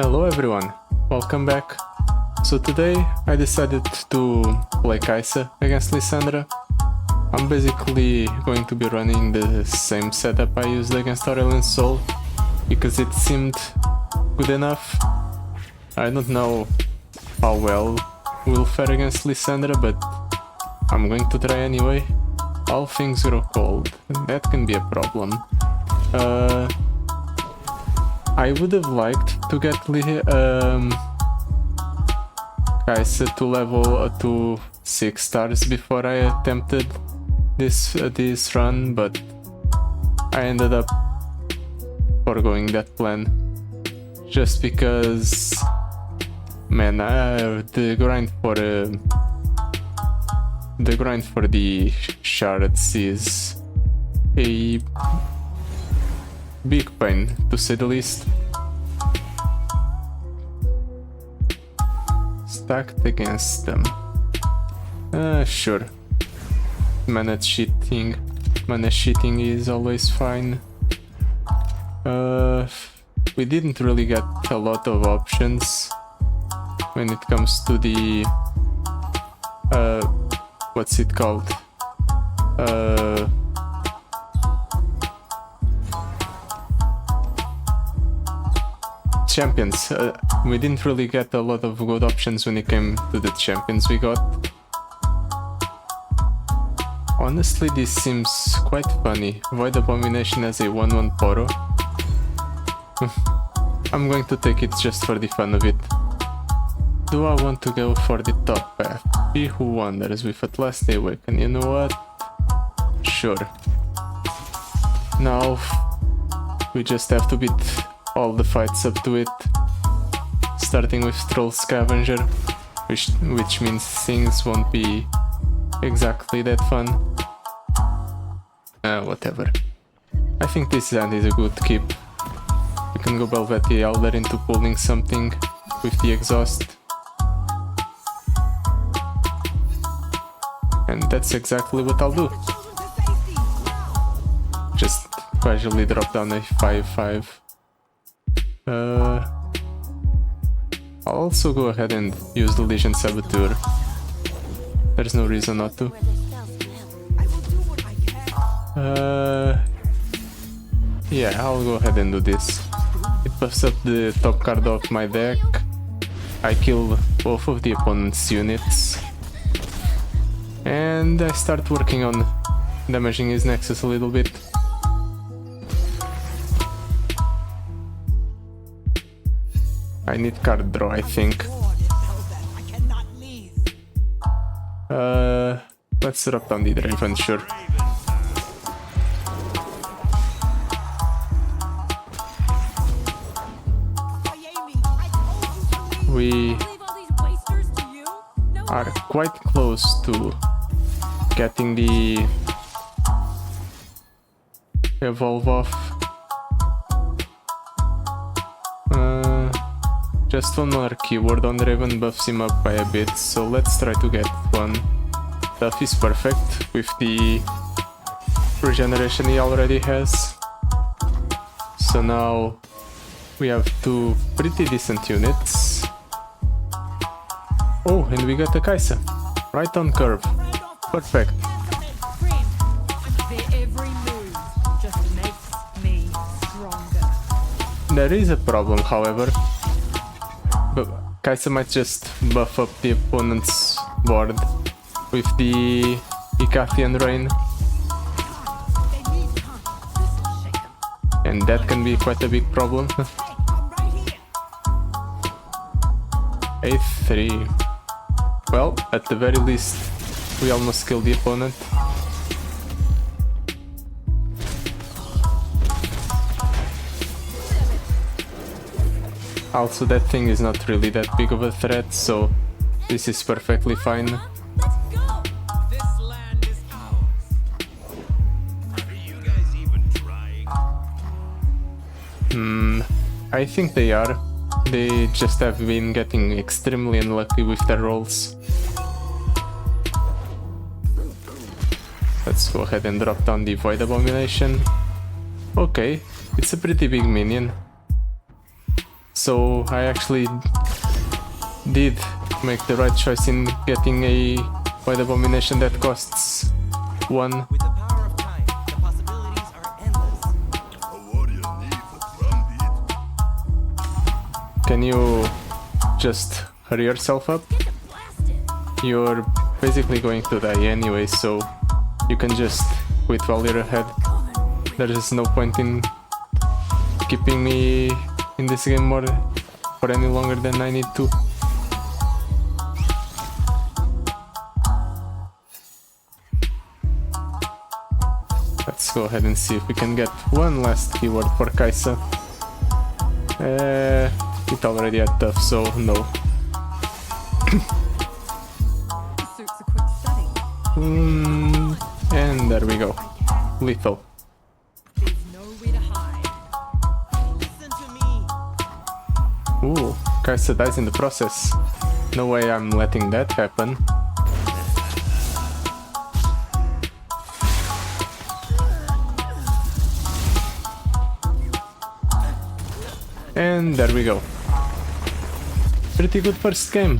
Hello everyone, welcome back. So today I decided to play Kai'Sa against Lissandra. I'm basically going to be running the same setup I used against Aurelion Sol because it seemed good enough. I don't know how well we'll fare against Lissandra, but I'm going to try anyway. All things grow cold, that can be a problem. I would have liked to get Kai'Sa to level to 6 stars before I attempted this run, but I ended up foregoing that plan just because, man, the grind for the shards is a big pain, to say the least. Stacked against them. Sure. Mana cheating is always fine. We didn't really get a lot of options when it comes to the what's it called? Champions. We didn't really get a lot of good options when it came to the champions we got. Honestly, this seems quite funny. Void Abomination as a 1-1 Poro. I'm going to take it just for the fun of it. Do I want to go for the top path? He who wanders with at last they awaken. You know what? Sure. Now we just have to beat all the fights up to it, starting with Troll Scavenger, which means things won't be exactly that fun. Whatever. I think this hand is a good keep. We can go Belvetti Elder into pulling something with the exhaust. And that's exactly what I'll do. Just casually drop down a 5-5. I'll also go ahead and use the Legion Saboteur. There's no reason not to. Yeah, I'll go ahead and do this. It buffs up the top card of my deck. I kill both of the opponent's units. And I start working on damaging his Nexus a little bit. I need card draw, I think. Let's drop down the Draven, sure. We are quite close to getting the evolve off. Just one more keyword on Draven buffs him up by a bit, so let's try to get one. Buff is perfect with the regeneration he already has. So now we have two pretty decent units. Oh, and we got a Kai'Sa. Right on curve. Perfect. There is a problem, however. But Kai'Sa might just buff up the opponent's board with the Icathian Rain. And that can be quite a big problem. A3. Well, at the very least, we almost killed the opponent. Also, that thing is not really that big of a threat, so this is perfectly fine. I think they are. They just have been getting extremely unlucky with their rolls. Let's go ahead and drop down the Void Abomination. Okay, it's a pretty big minion. So I actually did make the right choice in getting a Void Abomination that costs 1. With the power of time, the possibilities are endless. A warrior needs a drumbeat. Can you just hurry yourself up? You're basically going to die anyway, so you can just quit while you're ahead. There is no point in keeping me in this game for any longer than I need to. Let's go ahead and see if we can get one last keyword for Kaisa. It already had tough, so no. Suits a quick study. And there we go. Lethal. There's nowhere to hide. Listen to me. Ooh, Kaisa dies in the process. No way I'm letting that happen. And there we go. Pretty good first game.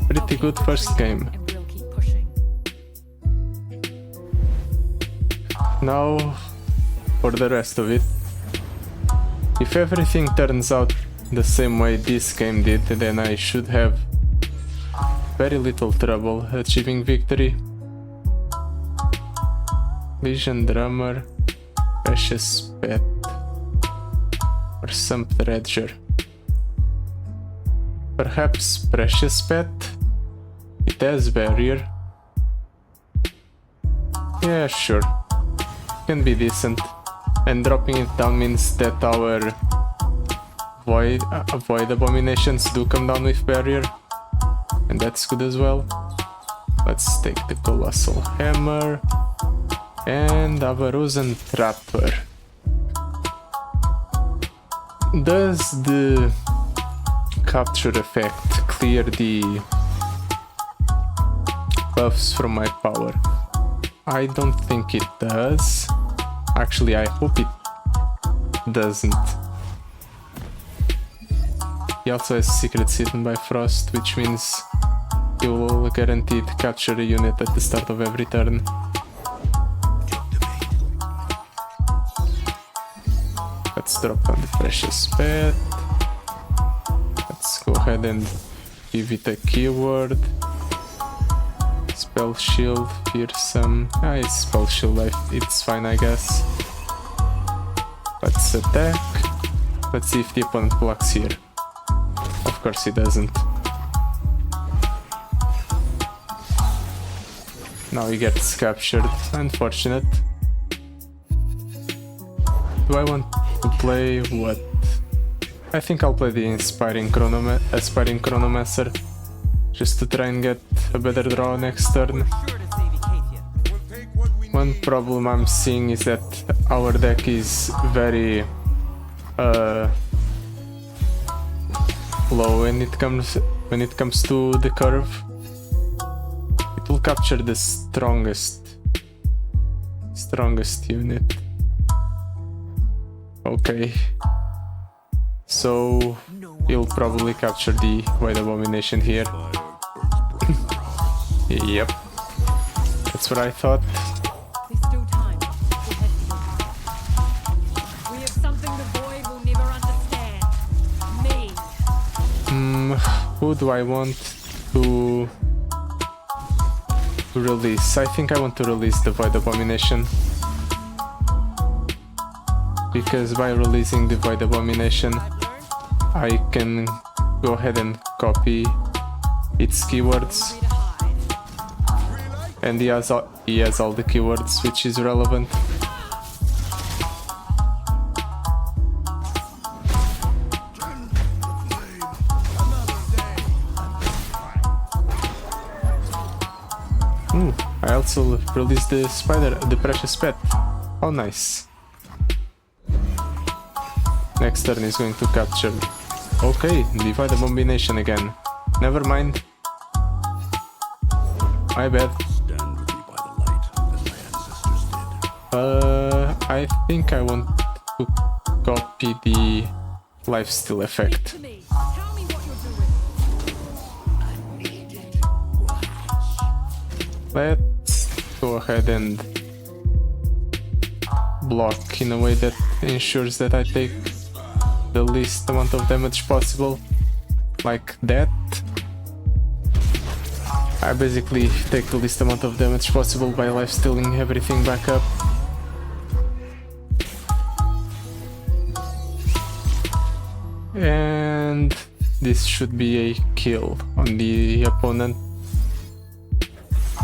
Pretty good first game. And we'll keep pushing. Now for the rest of it. If everything turns out the same way this game did, then I should have very little trouble achieving victory. Legion Drummer, Precious Pet, or some treasure. Perhaps Precious Pet? It has barrier. Yeah, sure. Can be decent. And dropping it down means that our void abominations do come down with barrier. And that's good as well. Let's take the Colossal Hammer and our Rosen Trapper. Does the capture effect clear the buffs from my power? I don't think it does. Actually, I hope it doesn't. He also has Secrets Hidden by Frost, which means he will guaranteed capture a unit at the start of every turn. Let's drop down the Precious Pet. Let's go ahead and give it a keyword. Spell Shield, Fearsome. It's Spell Shield, it's fine, I guess. Let's attack. Let's see if the opponent blocks here. Of course he doesn't. Now he gets captured. Unfortunate. Do I want to play what? I think I'll play the Aspiring Chronomancer. Just to try and get a better draw next turn. Sure to save Acacia. We'll take what we One problem I'm seeing is that our deck is very low when it comes to the curve. It will capture the strongest unit. Okay. So he'll probably capture the Void Abomination here. Yep. That's what I thought. There's still time. We'll head through. We have something the void will never understand. Me. Who do I want to release? I think I want to release the Void Abomination. Because by releasing the Void Abomination, I can go ahead and copy its keywords. And he has all the keywords, which is relevant. Ooh, I also released the Precious Pet. Oh, nice. Next turn is going to capture. Okay, Divide Abomination again. Never mind. My bad. stand with me by the light, as my ancestors did. I think I want to copy the lifesteal effect. To me. Tell me what you're doing. Let's go ahead and block in a way that ensures that I take the least amount of damage possible, like that. I basically take the least amount of damage possible by lifestealing everything back up. And this should be a kill on the opponent.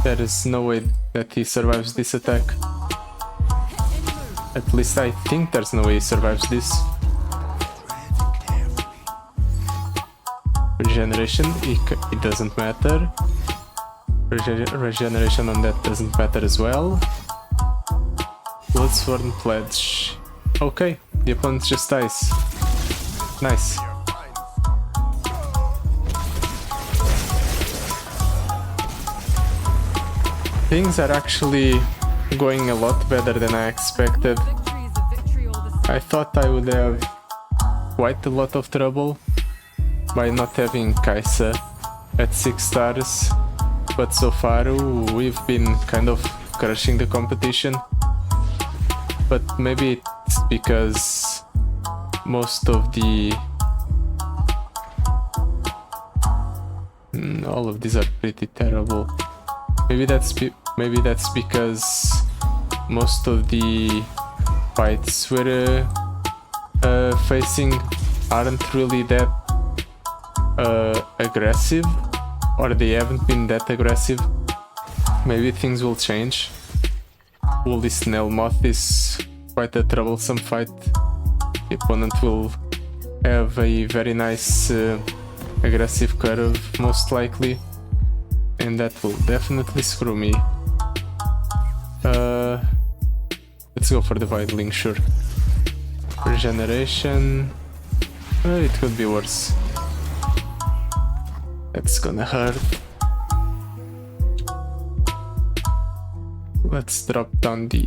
There is no way that he survives this attack. At least I think there's no way he survives this. Regeneration, it doesn't matter. Regeneration on that doesn't matter as well. Bloodsworn Pledge. Okay, the opponent just dies. Nice. Things are actually going a lot better than I expected. Victory is a victory all the same. I thought I would have quite a lot of trouble by not having Kaisa at 6 stars, but so far we've been kind of crushing the competition. But maybe it's because most of the... all of these are pretty terrible. Maybe that's because most of the fights we're facing aren't really that aggressive, or they haven't been that aggressive. Maybe things will change. Woolly Snail Moth is quite a troublesome fight. The opponent will have a very nice aggressive curve, most likely, and that will definitely screw me. Let's go for the Voidling, sure. Regeneration. It could be worse. That's gonna hurt. Let's drop down the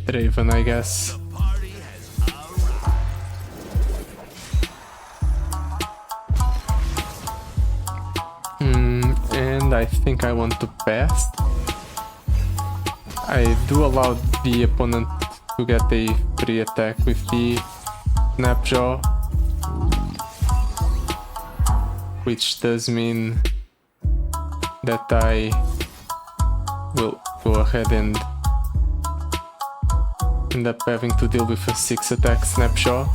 Draven, I guess. And I think I want to pass. I do allow the opponent to get a free attack with the Snapjaw, which does mean that I will go ahead and end up having to deal with a 6 attack Snapjaw.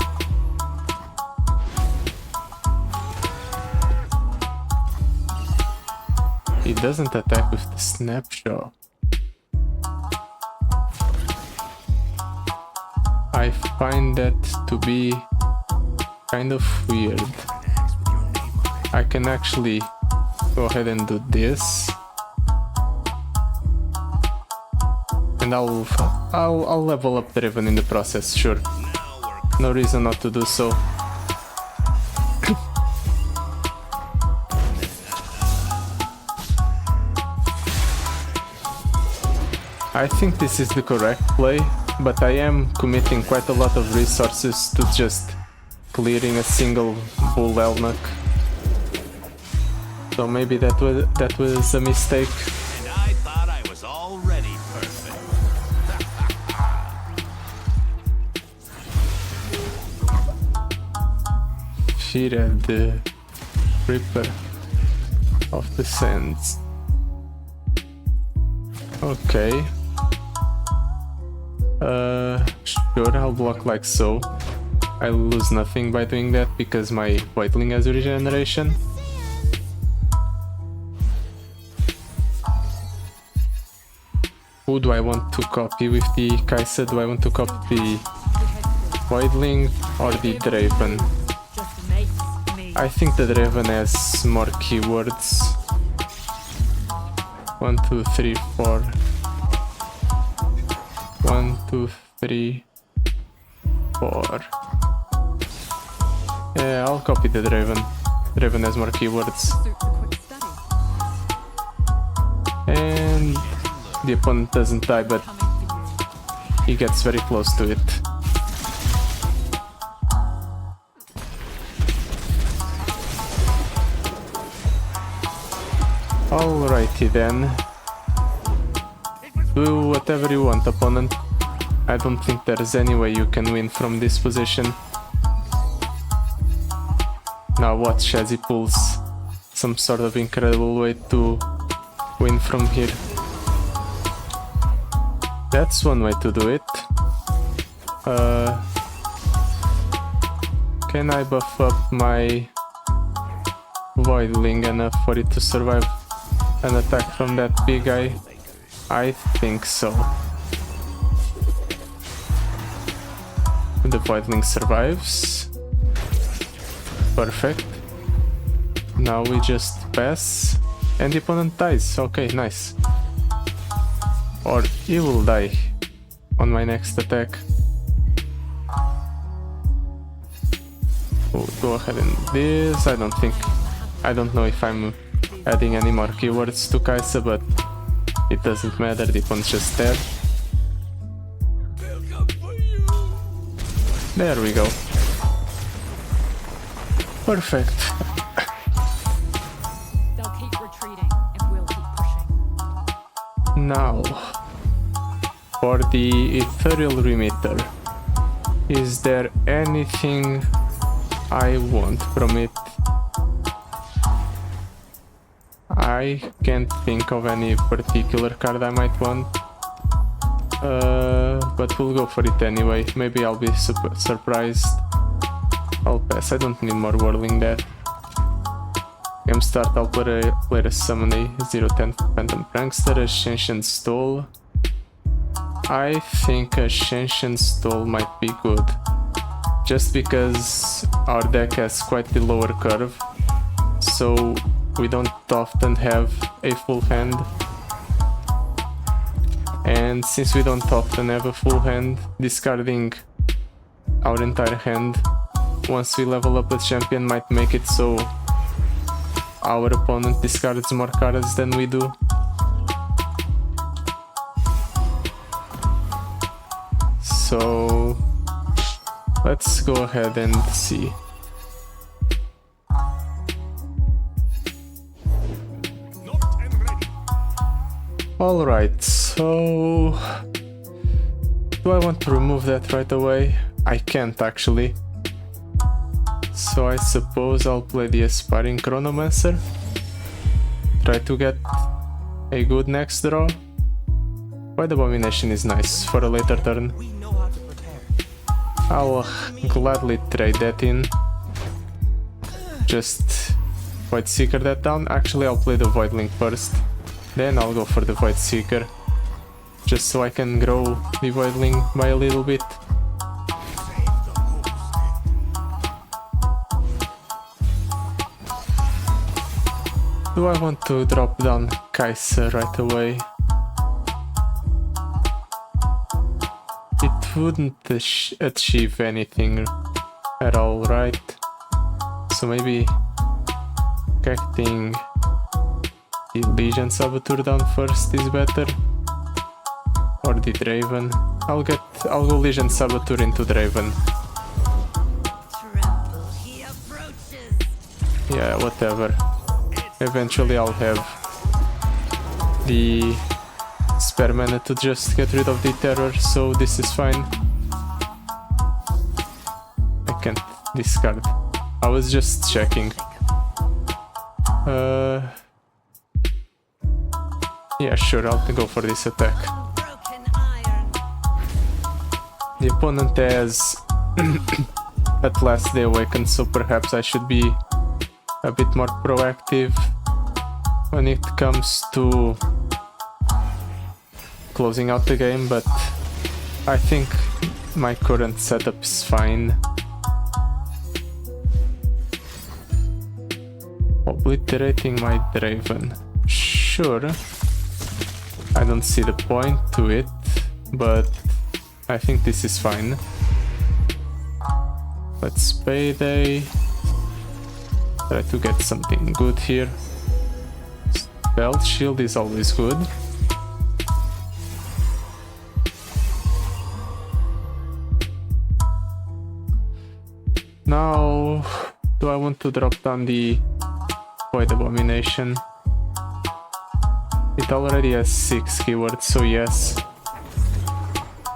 He doesn't attack with the Snapjaw. I find that to be kind of weird. I can actually go ahead and do this, and I'll level up Draven in the process, sure. No reason not to do so. I think this is the correct play, but I am committing quite a lot of resources to just clearing a single Bull Elnuk. So maybe that was a mistake. And I thought I was already perfect. Shira, the Reaper of the Sands. Okay. Sure, I'll block like so. I lose nothing by doing that because my Voidling has regeneration. Who do I want to copy with the Kaisa? Do I want to copy the Voidling or the Draven? Just makes me. I think the Draven has more keywords. 1, 2, 3, 4. 1, 2, 3, 4. Yeah, I'll copy the Draven. Draven has more keywords. Suit the quick study. And the opponent doesn't die, but Coming for you. he gets very close to it. Alrighty then. Do whatever you want, opponent. I don't think there's any way you can win from this position. Now watch as he pulls some sort of incredible way to win from here. That's one way to do it. Can I buff up my Voidling enough for it to survive an attack from that big guy? I think so. The Voidling survives. Perfect. Now we just pass and the opponent dies. Okay, nice. Or he will die on my next attack. We'll go ahead and this. I don't know if I'm adding any more keywords to Kaisa, but it doesn't matter, the opponent's just dead. There we go. Perfect. They'll keep retreating, and we'll keep pushing. Now, for the ethereal remitter, is there anything I want from it? I can't think of any particular card I might want, but we'll go for it anyway. Maybe I'll be surprised. I'll pass, I don't need more whirling there. Game start, I'll play a summon a 0-10 Phantom Prankster, a Sentient Stole. I think a Sentient Stole might be good, just because our deck has quite the lower curve, so we don't often have a full hand. And since we don't often have a full hand, discarding our entire hand once we level up a champion might make it so our opponent discards more cards than we do. So let's go ahead and see. Alright, so do I want to remove that right away? I can't actually. So I suppose I'll play the Aspiring Chronomancer. Try to get a good next draw. Void Abomination is nice for a later turn. We know how to prepare. I'll gladly trade that in. Just Void Seeker that down. Actually, I'll play the Voidling first. Then I'll go for the Void Seeker. Just so I can grow the Voidling by a little bit. Do I want to drop down Kaisa right away? It wouldn't achieve anything at all, right? So maybe getting the Legion Saboteur down first is better. Or the Draven. I'll go Legion Saboteur into Draven. Tremble, he approaches. Yeah, whatever. Eventually I'll have the spare mana to just get rid of the terror, so this is fine. I can't discard. I was just checking. Yeah, sure, I'll go for this attack. Broken iron. The opponent has at last they awakened, so perhaps I should be a bit more proactive when it comes to closing out the game, but I think my current setup is fine. Obliterating my Draven. Sure. I don't see the point to it, but I think this is fine. Let's Payday. Try to get something good here. Belt Shield is always good. Now, do I want to drop down the Void Abomination? It already has 6 keywords, so yes.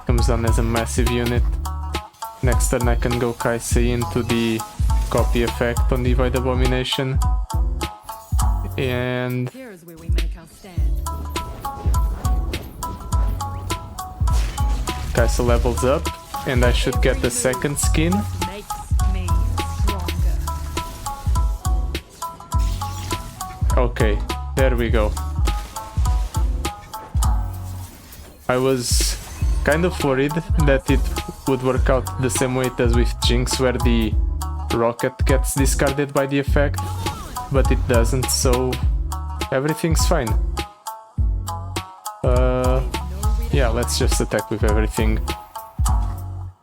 Comes down as a massive unit. Next turn I can go Kaisei into the copy effect on the Void Abomination. And Here's where we make our stand. Kaisa levels up, and I should get the second skin. Makes me stronger. Okay, there we go. I was kind of worried that it would work out the same way as with Jinx, where the rocket gets discarded by the effect, but it doesn't, so everything's fine. Yeah, let's just attack with everything.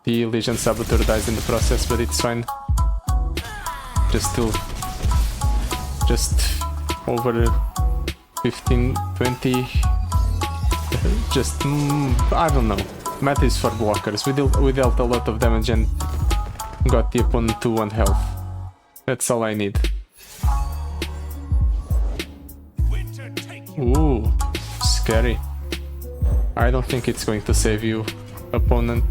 The Legion Saboteur dies in the process, but it's fine. Just over 15, 20. Just, I don't know. Math is for blockers. We dealt a lot of damage and got the opponent to 1 health. That's all I need. Ooh, scary. I don't think it's going to save you, opponent.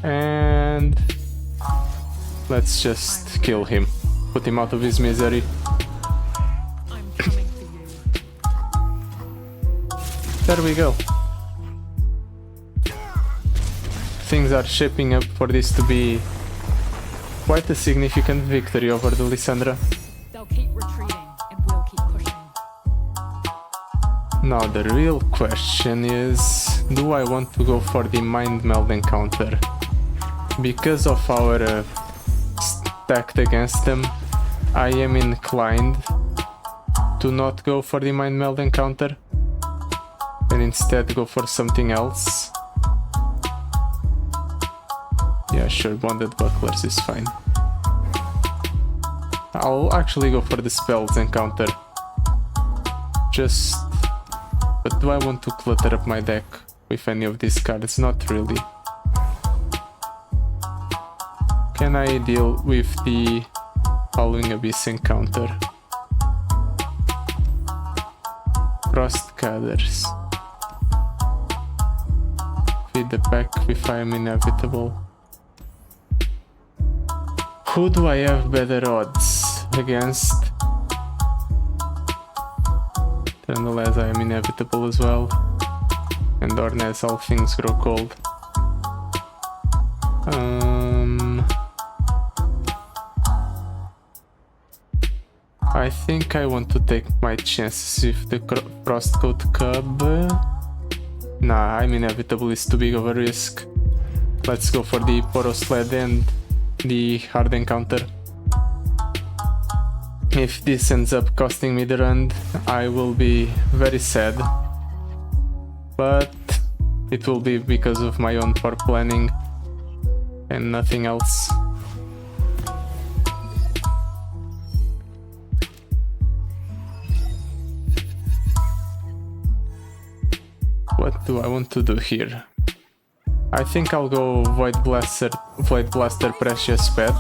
And let's just kill him. Put him out of his misery. I'm coming for you. There we go. Things are shaping up for this to be quite a significant victory over the Lissandra. They'll keep retreating, and we'll keep pushing. Now the real question is, do I want to go for the Mind Meld encounter? Because of our stacked against them, I am inclined to not go for the Mind Meld encounter and instead go for something else. Yeah, sure, Bonded Bucklers is fine. I'll actually go for the Spells encounter. But do I want to clutter up my deck with any of these cards? Not really. Can I deal with the Following Abyss encounter? Frost Gathers. Feed the pack if I am inevitable. Who do I have better odds against? Eternal, as I am inevitable as well. And Dorn, as all things grow cold. I think I want to take my chances with the Frostcoat Cub. Nah, I'm inevitable, it's too big of a risk. Let's go for the Poros Sled and the hard encounter. If this ends up costing me the run, I will be very sad. But it will be because of my own poor planning and nothing else. What do I want to do here? I think I'll go Void Blaster Precious Pet.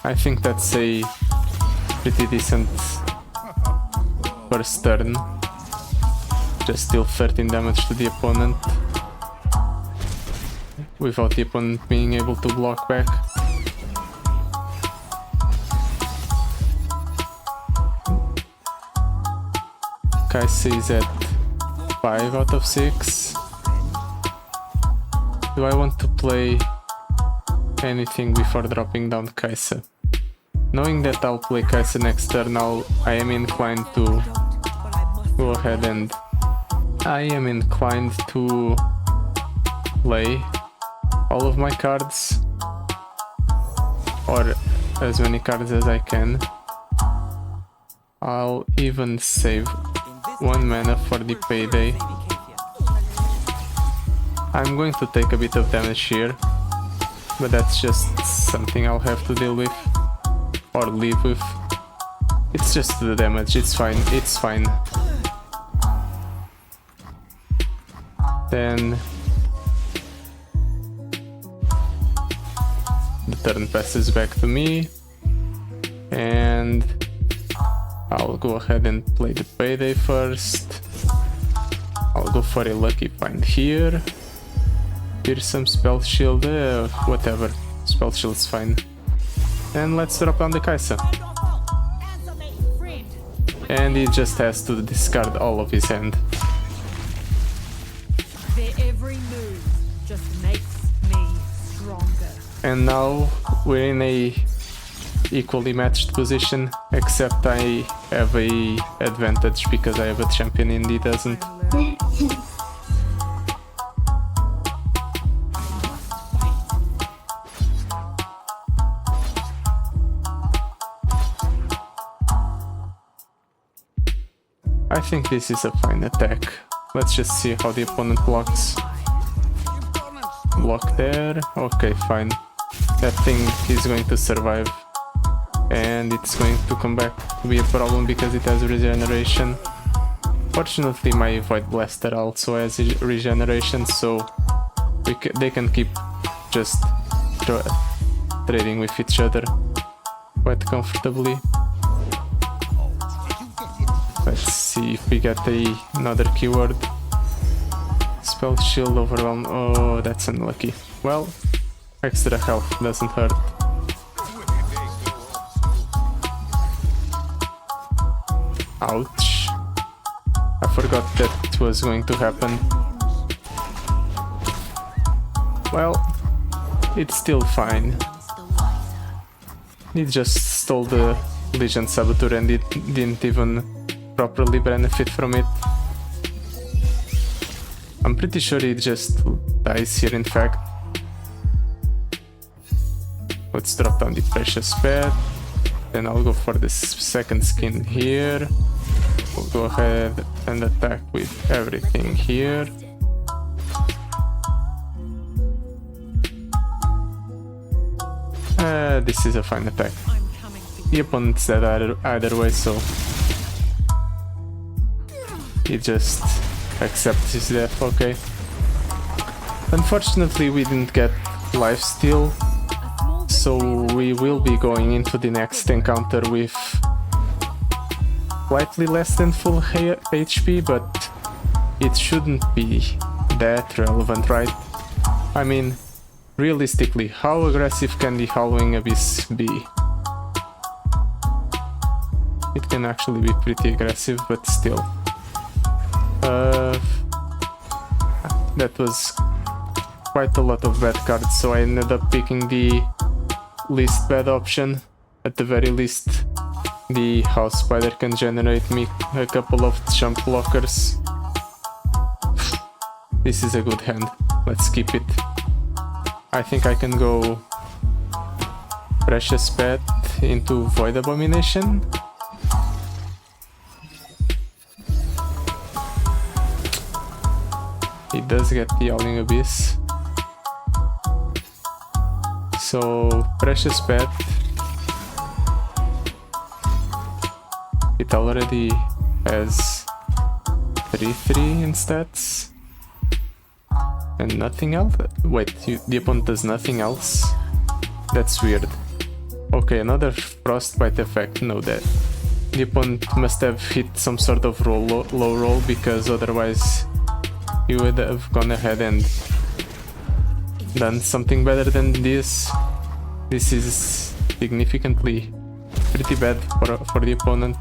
I think that's a pretty decent first turn. Just deal 13 damage to the opponent without the opponent being able to block back. Kaisa is at 5 out of 6. Do I want to play anything before dropping down Kaisa? Knowing that I'll play Kaisa next turn, I am inclined to go ahead and play all of my cards, or as many cards as I can. I'll even save 1 mana for the payday. I'm going to take a bit of damage here, but that's just something I'll have to deal with or live with. It's just the damage, it's fine, it's fine. Then the turn passes back to me, and I'll go ahead and play the payday first. I'll go for a lucky find here. Here's some spell shield, whatever, spell shield's fine. And let's drop down the Kaisa. And he just has to discard all of his hand. Their every move just makes me stronger. And now we're in a equally matched position, except I have a advantage because I have a champion and he doesn't. I think this is a fine attack. Let's just see how the opponent blocks. Block there. Okay, fine. That thing is going to survive. And it's going to come back to be a problem because it has regeneration. Fortunately, my Void Blaster also has regeneration, so they can keep just trading with each other quite comfortably. Let's see if we get another keyword. Spell shield overwhelm. Oh, that's unlucky. Well, extra health doesn't hurt. Ouch. I forgot that was going to happen. Well, it's still fine. He just stole the Legion Saboteur and it didn't even properly benefit from it. I'm pretty sure he just dies here, in fact. Let's drop down the Precious Pet. Then I'll go for this second skin here. We'll go ahead and attack with everything here. This is a fine attack. The opponent's dead either way, so he just accepts his death. Okay. Unfortunately, we didn't get lifesteal, so we will be going into the next encounter with slightly less than full HP, but it shouldn't be that relevant, right? I mean, realistically, how aggressive can the Howling Abyss be? It can actually be pretty aggressive, but still. That was quite a lot of bad cards, so I ended up picking the least bad option. At the very least, the House Spider can generate me a couple of jump blockers. This is a good hand. Let's keep it. I think I can go Precious Pet into Void Abomination. He does get the Howling Abyss. So, Precious Pet. It already has 3/3 in stats. And nothing else? Wait, the opponent does nothing else? That's weird. Okay, another Frostbite effect, no that. The opponent must have hit some sort of low roll, because otherwise you would have gone ahead and done something better than this. This is significantly pretty bad for the opponent.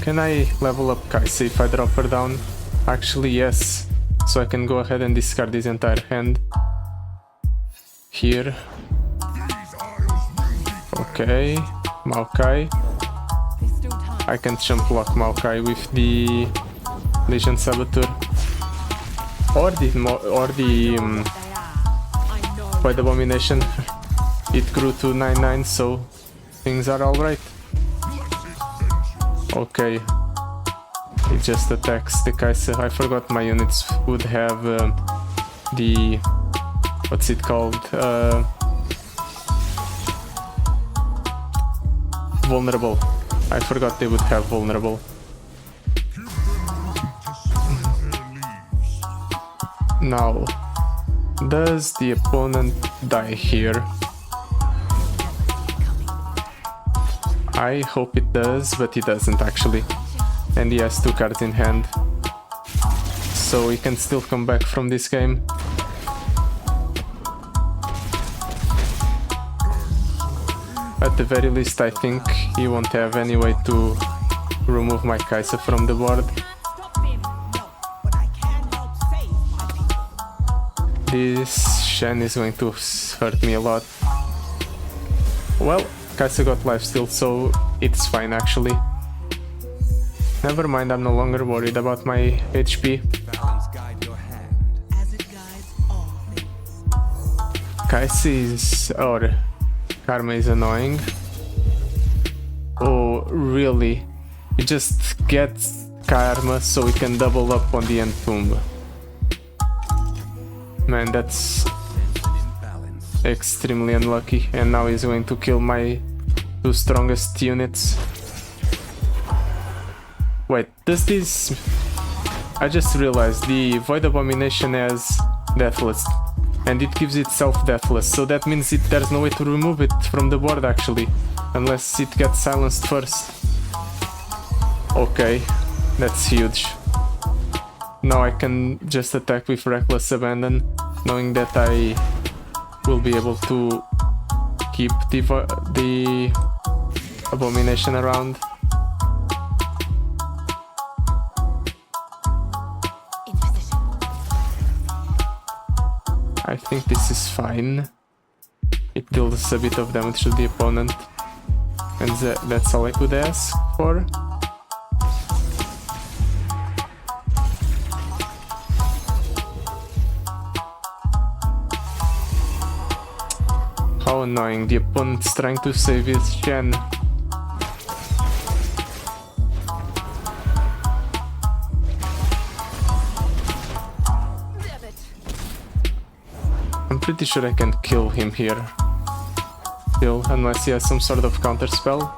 Can I level up Kaisa if I drop her down? Actually, yes. So I can go ahead and discard this entire hand. Here. Okay. Maokai. I can jump block Maokai with the Legion Saboteur. Or the Void Abomination. It grew to 9/9, so things are alright. Okay, it just attacks the Kaisa. I forgot my units would have the... what's it called? Vulnerable. I forgot they would have vulnerable. Now, Does the opponent die here? I hope it does, but he doesn't actually. And he has 2 cards in hand. So he can still come back from this game. At the very least, I think he won't have any way to remove my Kai'Sa from the board. Stop him. But I can't help save my people. This Shen is going to hurt me a lot. Well, Kai'Sa got lifesteal, so it's fine actually. Never mind, I'm no longer worried about my HP. Balance guide your hand. As it guides all things. Kai'Sa is... or Karma is annoying. Oh, really? He just gets Karma so he can double up on the Entomb. Man, that's Imbalance. extremely unlucky. And now he's going to kill my 2 strongest units. Wait, does this... I just realized the Void Abomination has Deathless. And it gives itself Deathless, so that means there's no way to remove it from the board actually. Unless it gets silenced first. Okay, that's huge. Now I can just attack with Reckless Abandon, knowing that I will be able to keep the Abomination around. In position. I think this is fine. It deals a bit of damage to the opponent. And that's all I could ask for. How annoying, the opponent's trying to save his Shen. Damn it. I'm pretty sure I can kill him here. Still, unless he has some sort of counter spell.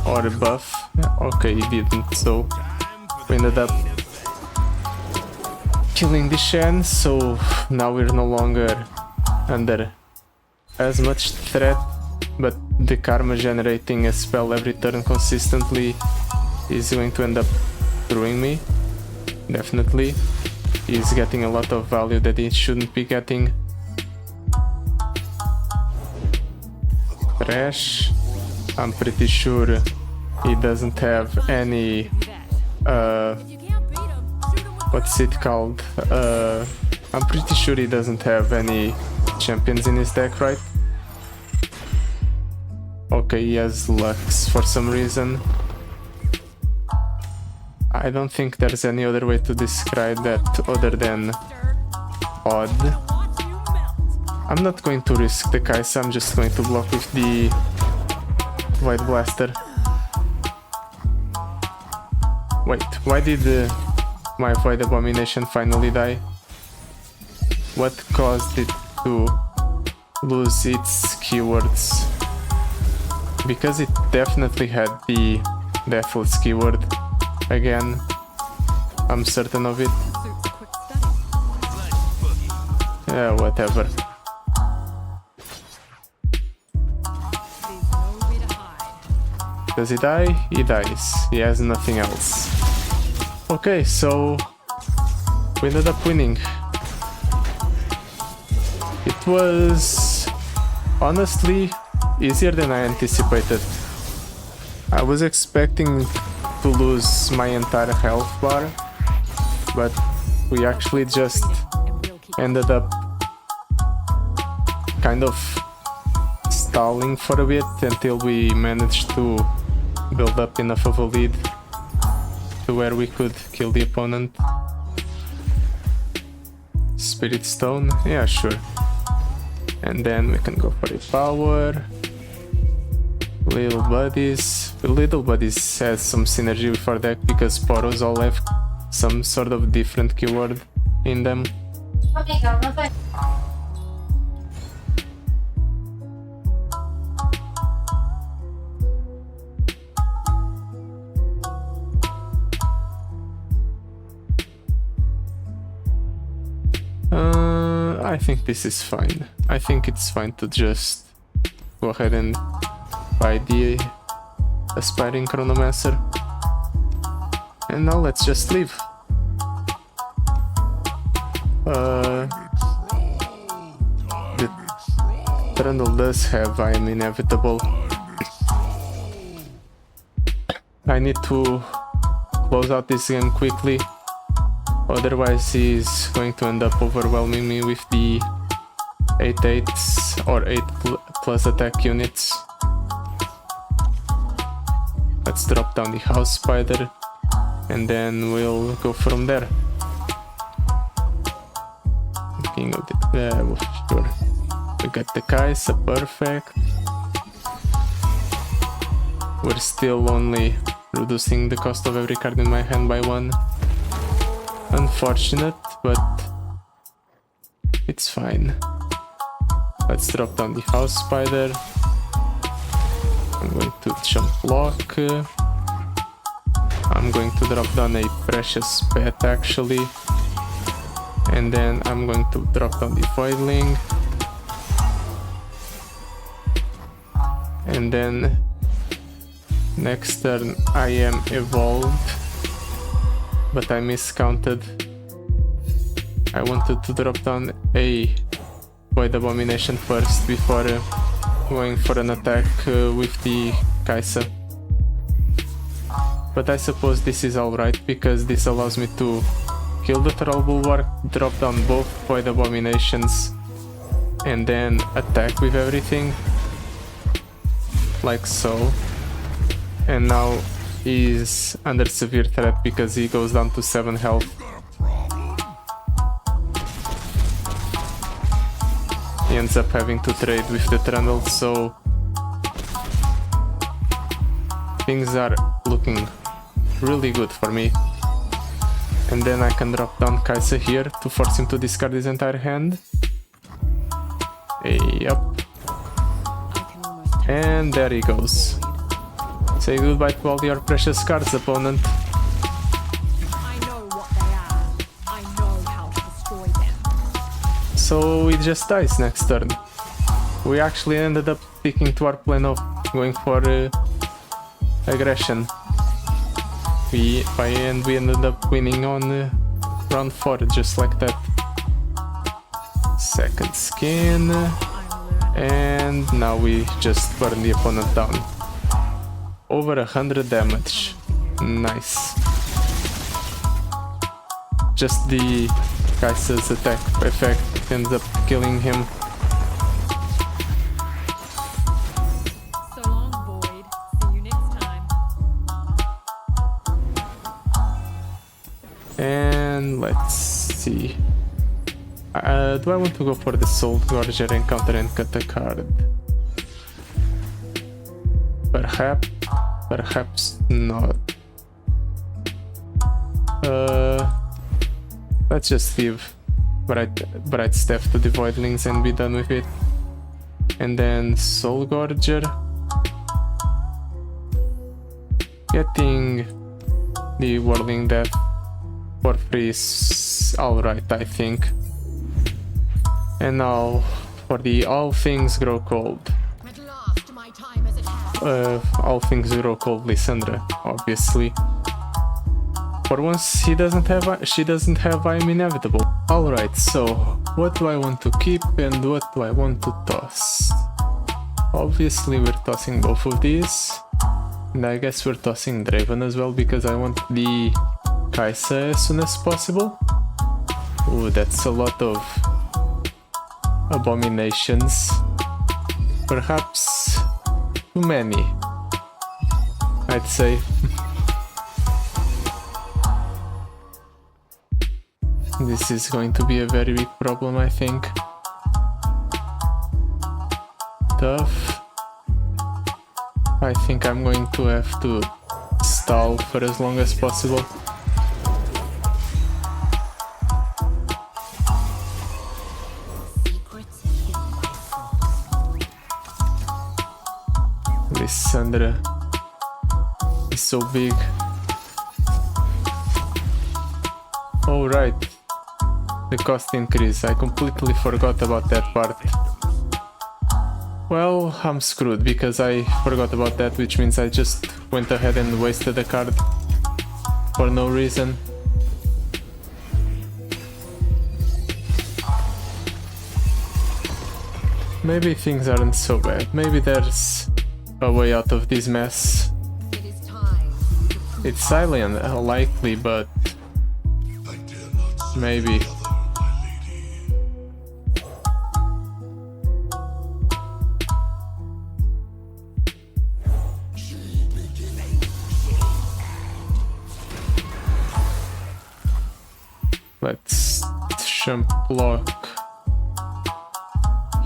Or a buff. Okay, he didn't, so we ended up killing the Shen, so now we're no longer under as much threat, but the Karma generating a spell every turn consistently is going to end up screwing me. Definitely. He's getting a lot of value that he shouldn't be getting. Trash. I'm pretty sure he doesn't have any You can't beat him. Shoot him with what's it called? I'm pretty sure he doesn't have any champions in his deck, right? Okay, he has Lux for some reason. I don't think there's any other way to describe that other than odd. watch you melt. I'm not going to risk the Kai'Sa, I'm just going to block with the Void Blaster. Wait, why did my Void Abomination finally die? What caused it to lose its keywords? Because it definitely had the Deathless keyword again. I'm certain of it. Suits a quick study. Yeah, whatever. There's nowhere to hide. Does he die? He dies. He has nothing else. Okay, so we ended up winning. It was honestly easier than I anticipated. I was expecting to lose my entire health bar, but we actually just And we'll keep ended up kind of stalling for a bit until we managed to build up enough of a lead to where we could kill the opponent. Spirit Stone? Yeah, sure. And then we can go for a power. Little Buddies. Little Buddies has some synergy with our deck because Poros all have some sort of different keyword in them. I think this is fine. I think it's fine to just go ahead and buy the Aspiring Chronomancer. And now let's just leave. The Trundle does have I am inevitable. I need to close out this game quickly, otherwise he's going to end up overwhelming me with the 8/8s or 8 plus attack units. Let's drop down the House Spider and then we'll go from there. King of the, sure. We got the Kaisa, perfect. We're still only reducing the cost of every card in my hand by 1. Unfortunate, but it's fine. Let's drop down the House Spider. I'm going to jump block. I'm going to drop down a Precious Pet actually. And then I'm going to drop down the Voidling. And then next turn I am evolved, but I miscounted. I wanted to drop down a Void Abomination first before going for an attack with the Kaisa. But I suppose this is alright because this allows me to kill the Troll Bulwark, drop down both Void Abominations, and then attack with everything. Like so. And now he's under severe threat because he goes down to 7 health. He ends up having to trade with the Trundle, so things are looking really good for me. And then I can drop down Kaisa here to force him to discard his entire hand. Yup. And there he goes. Say goodbye to all your precious cards, opponent. I know what they are. I know how to destroy them. So it just dies next turn. We actually ended up sticking to our plan of going for aggression. By end we ended up winning on round 4, just like that. Second skin. And now we just burn the opponent down. Over 100 damage. Nice. Just the Kaisa's attack effect ends up killing him. So long, Void. See you next time. And let's see. Do I want to go for the Soul Gorger encounter and cut a card? Perhaps not. Let's just leave Bright Staff to the Voidlings and be done with it. And then Soul Gorger. Getting the Whirling Death for free is alright, I think. And now for the All Things Grow Cold. At last, my time as it has. All Things Grow Cold Lissandra, obviously. For once she doesn't have I am inevitable. Alright, so what do I want to keep and what do I want to toss? Obviously we're tossing both of these. And I guess we're tossing Draven as well because I want the Kaisa as soon as possible. Ooh, that's a lot of abominations. Perhaps too many, I'd say. This is going to be a very big problem, I think. Tough. I think I'm going to have to stall for as long as possible. Secrets hidden by frost. Lissandra is so big. Oh right, The cost increase. I completely forgot about that part. Well, I'm screwed because I forgot about that, which means I just went ahead and wasted a card for no reason. Maybe things aren't so bad. Maybe there's a way out of this mess. It is time. It's highly unlikely, but maybe. Let's jump block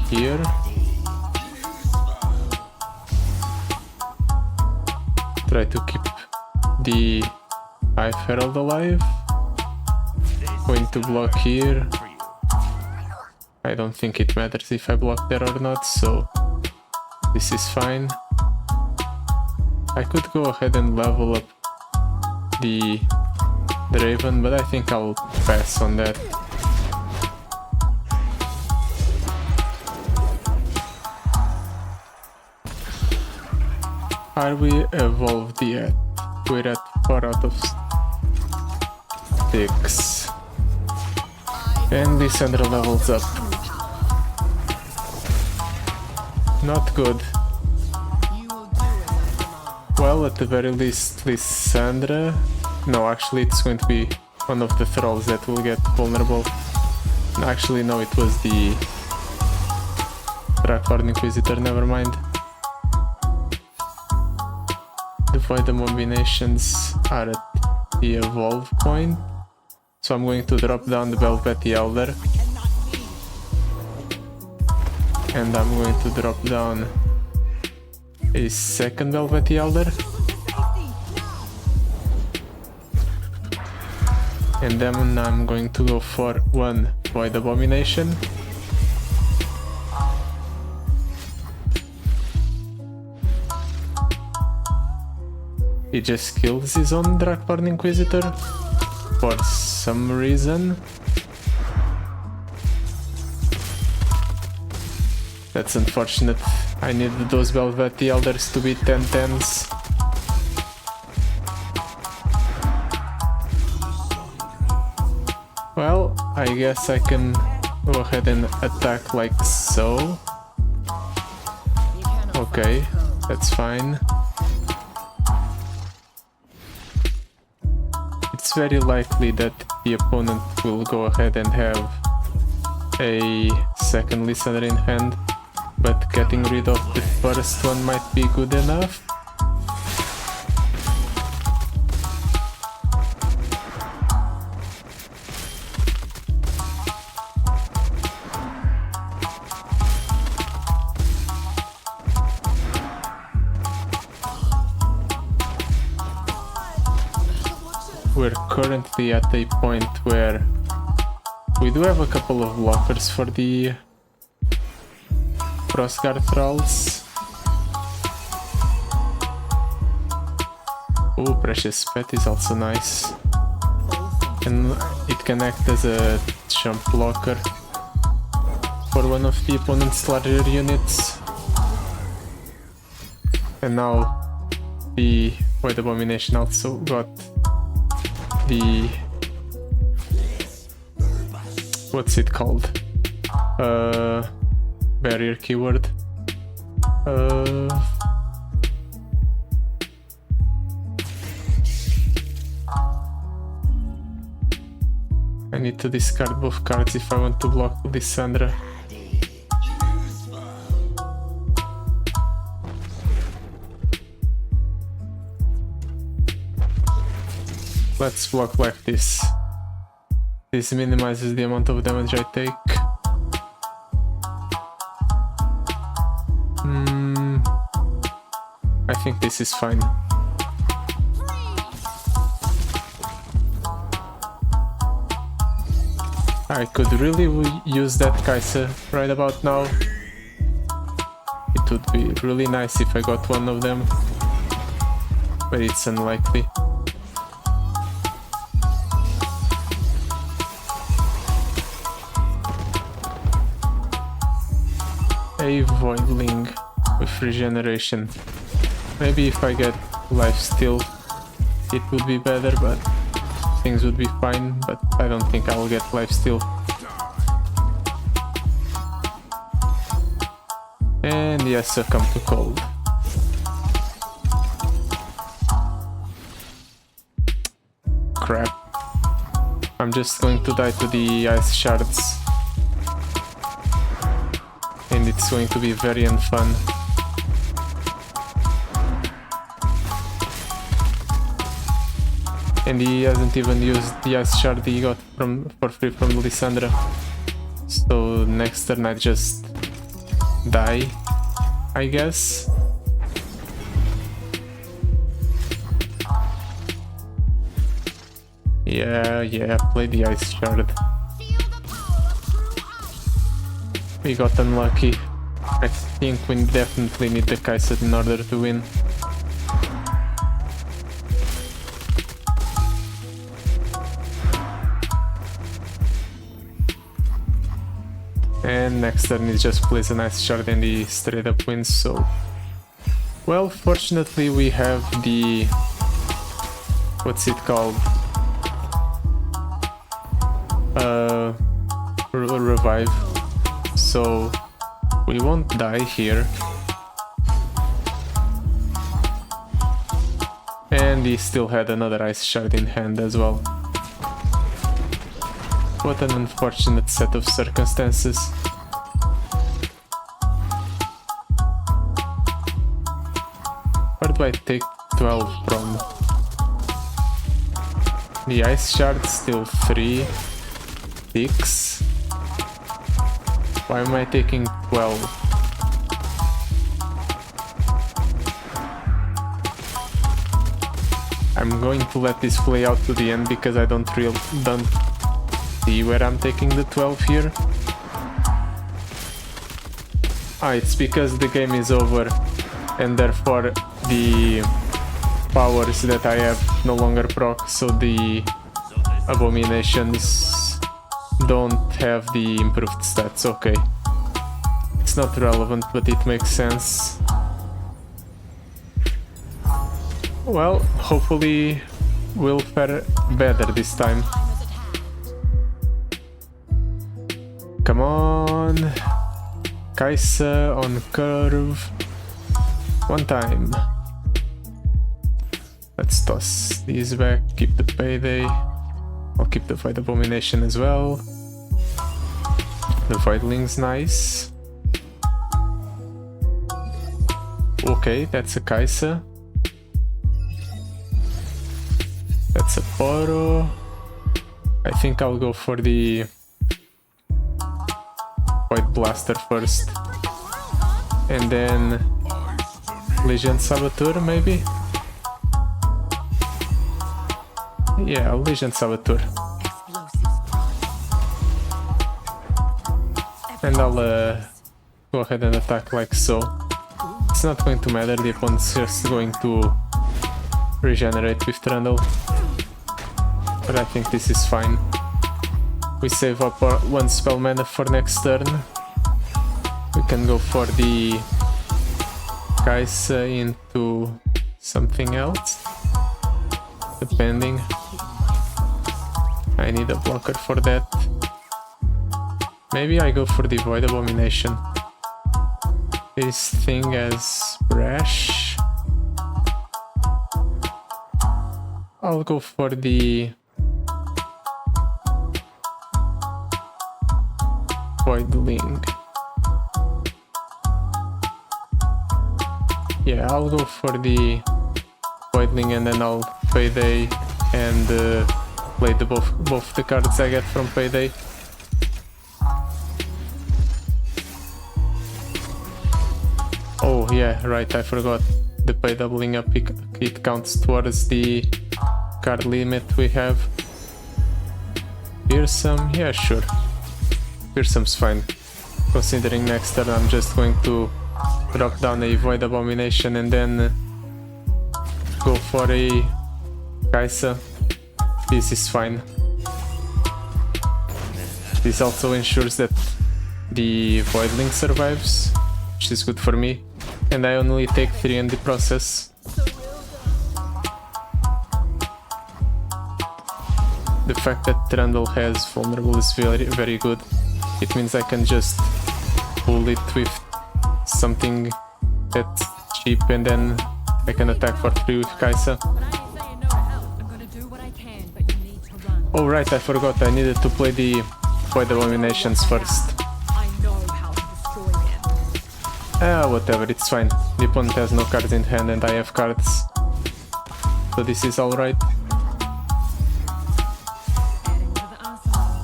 here. Try to keep the Hive Herald alive. Going to block here. I don't think it matters if I block there or not, so this is fine. I could go ahead and level up the Raven, but I think I'll pass on that. Are we evolved yet? We're at 4 out of 6. And Lissandra levels up. Not good. Well, at the very least, Lissandra... No, actually it's going to be one of the thralls that will get vulnerable. Actually, no, it was the Draklord Inquisitor, never mind. The Void Abominations are at the evolve point. So I'm going to drop down the Velvety Elder. And I'm going to drop down a second Velvety Elder. And then I'm going to go for one Void Abomination. He just kills his own Draklord Inquisitor for some reason. That's unfortunate. I needed those Velvety Elders to be 10/10s. Well, I guess I can go ahead and attack like so. Okay, that's fine. It's very likely that the opponent will go ahead and have a second Lissandra in hand, but getting rid of the first one might be good enough. We're currently at a point where we do have a couple of blockers for the Frostguard Thralls. Oh, Precious Pet is also nice. And it can act as a jump blocker for one of the opponent's larger units. And now the Void Abomination also got the... what's it called? Barrier keyword. I need to discard both cards if I want to block Lissandra. Let's block like this. This minimizes the amount of damage I take. I think this is fine. I could really use that Kai'Sa right about now. It would be really nice if I got one of them, but it's unlikely. a Voidling with regeneration. Maybe if I get lifesteal it would be better, but things would be fine, but I don't think I'll get lifesteal. And yes, succumb to cold. Crap. I'm just going to die to the ice shards. And it's going to be very unfun. And he hasn't even used the ice shard he got for free from Lissandra. So next turn I just die, I guess. Yeah, play the ice shard. We got unlucky. I think we definitely need the Kai'Sa in order to win. And next turn he just plays a nice shard and he straight up wins, so... Well, fortunately we have the... what's it called? Revive. So we won't die here. And he still had another ice shard in hand as well. What an unfortunate set of circumstances. Where do I take 12 from? The ice shard still 3, 6. Why am I taking 12? I'm going to let this play out to the end because I don't see where I'm taking the 12 here. Ah, it's because the game is over and therefore the powers that I have no longer proc, so the abominations don't have the improved stats. Okay, it's not relevant, but it makes sense. Well, hopefully we'll fare better this time. Come on, Kai'Sa on curve. One time. Let's toss these back, keep the payday. I'll keep the Void Abomination as well. The Voidling's nice. Okay, that's a Kai'Sa. That's a Poro. I think I'll go for the Void Blaster first. And then Legion Saboteur maybe? Yeah, Legion Saboteur. And I'll go ahead and attack like so. It's not going to matter, the opponent's just going to regenerate with Trundle. But I think this is fine. We save up our 1 spell mana for next turn. We can go for the Kai'Sa into something else, depending. I need a blocker for that. Maybe I go for the Void Abomination. This thing has Brash. I'll go for the Voidling. Yeah, I'll go for the Voidling and then I'll Payday and play both the cards I get from Payday. Oh yeah, right, I forgot. The pay doubling up, it counts towards the card limit we have. Fearsome? Yeah, sure. Fearsome's fine. Considering next turn I'm just going to drop down a Void Abomination and then go for a Kai'Sa. This is fine. This also ensures that the Voidling survives, which is good for me. And I only take 3 in the process. The fact that Trundle has vulnerable is very good. It means I can just pull it with something that's cheap and then I can attack for free with Kai'Sa. But I ain't saying no to help. I'm gonna do what I can, but you need to run. Oh right, I forgot, I needed to play the Void Abominations first. I know how to destroy them. Ah, whatever, it's fine. The opponent has no cards in hand and I have cards. So this is alright. Adding to the arsenal.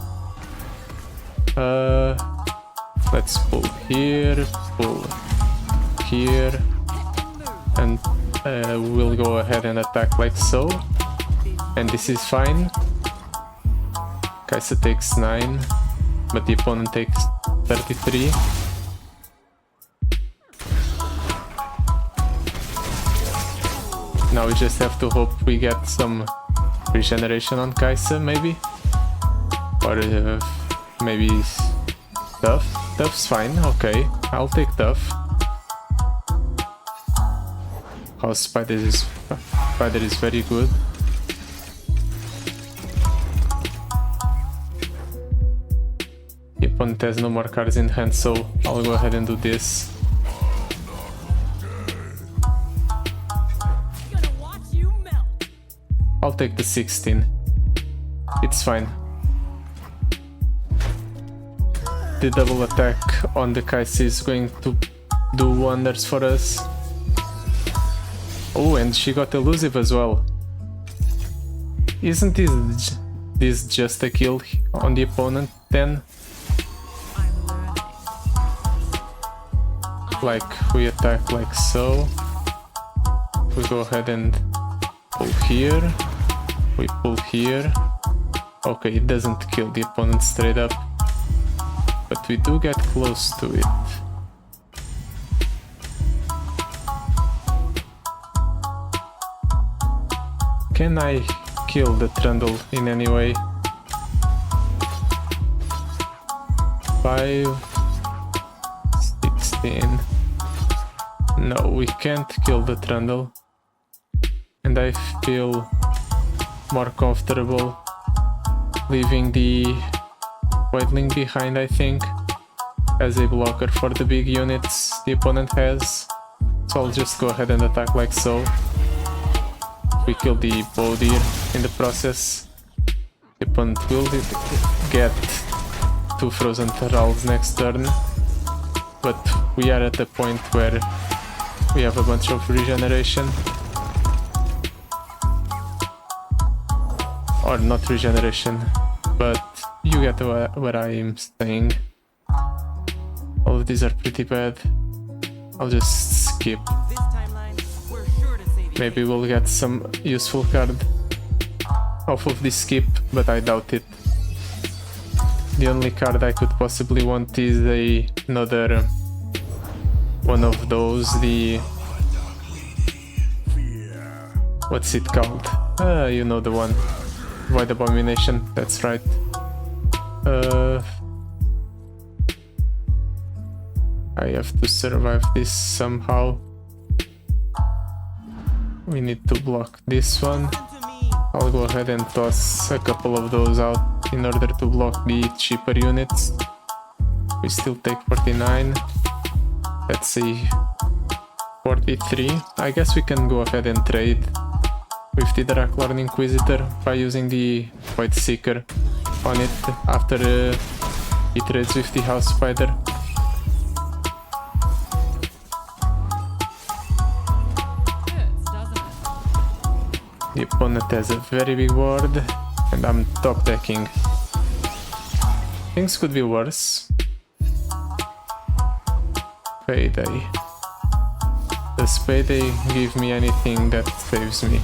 Let's pull here, and we'll go ahead and attack like so. And this is fine. Kai'Sa takes 9, but the opponent takes 33. Now we just have to hope we get some regeneration on Kai'Sa, maybe? Or maybe Tough? Tough's fine, okay. I'll take Tough. House Spider is very good. The opponent has no more cards in hand, so I'll go ahead and do this. Gonna watch you melt. I'll take the 16. It's fine. The double attack on the Kai'Sa is going to do wonders for us. Oh, and she got elusive as well. Isn't this just a kill on the opponent then? I'm learning. Like, we attack like so. We go ahead and pull here. We pull here. Okay, it doesn't kill the opponent straight up. But we do get close to it. Can I kill the Trundle in any way? 5, 16. No, we can't kill the Trundle. And I feel more comfortable leaving the Voidling behind, I think, as a blocker for the big units the opponent has. So I'll just go ahead and attack like so. We kill the bow deer in the process. The opponent will get 2 frozen Thralls next turn, but we are at the point where we have a bunch of regeneration. Or not regeneration, but you get what I'm saying. All of these are pretty bad. I'll just skip. This timeline, we're sure to save you. Maybe we'll get some useful card off of this skip, but I doubt it. The only card I could possibly want is another one of those, the... What's it called? You know the one. Void Abomination, that's right. I have to survive this somehow. We need to block this one. To me, I'll go ahead and toss a couple of those out in order to block the cheaper units. We still take 49. Let's see, 43. I guess we can go ahead and trade with the Draklorn Inquisitor by using the Void Seeker on it after he trades with the House Spider. Hurts, doesn't it? The opponent has a very big board and I'm top decking. Things could be worse. Payday. Does Payday give me anything that saves me?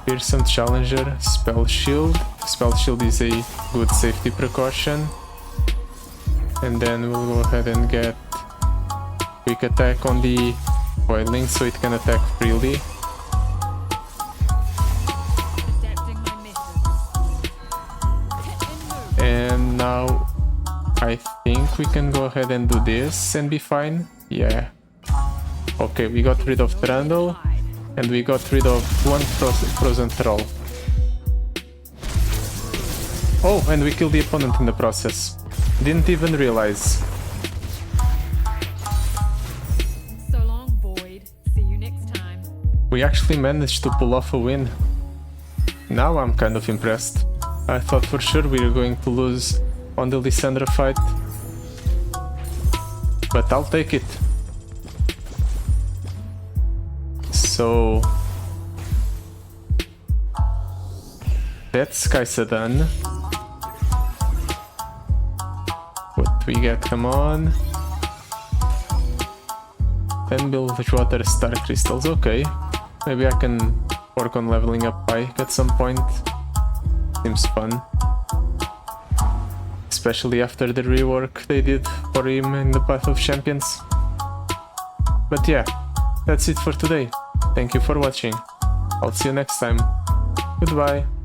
Fearsome Challenger, Spell Shield. Spell Shield is a good safety precaution. And then we'll go ahead and get Quick Attack on the Voidling so it can attack freely. Adapting my methods. Hit and move. And now I think we can go ahead and do this and be fine. Yeah. Okay, we got rid of Trundle and we got rid of one frozen troll. Oh, and we killed the opponent in the process. Didn't even realize. So long, Void. See you next time. We actually managed to pull off a win. Now I'm kind of impressed. I thought for sure we were going to lose on the Lissandra fight. But I'll take it. So... that's Kaisa done. What we get? Come on. 10 Bilgewater Star Crystals, okay. Maybe I can work on leveling up Pike at some point. Seems fun. Especially after the rework they did for him in the Path of Champions. But yeah, that's it for today. Thank you for watching. I'll see you next time. Goodbye.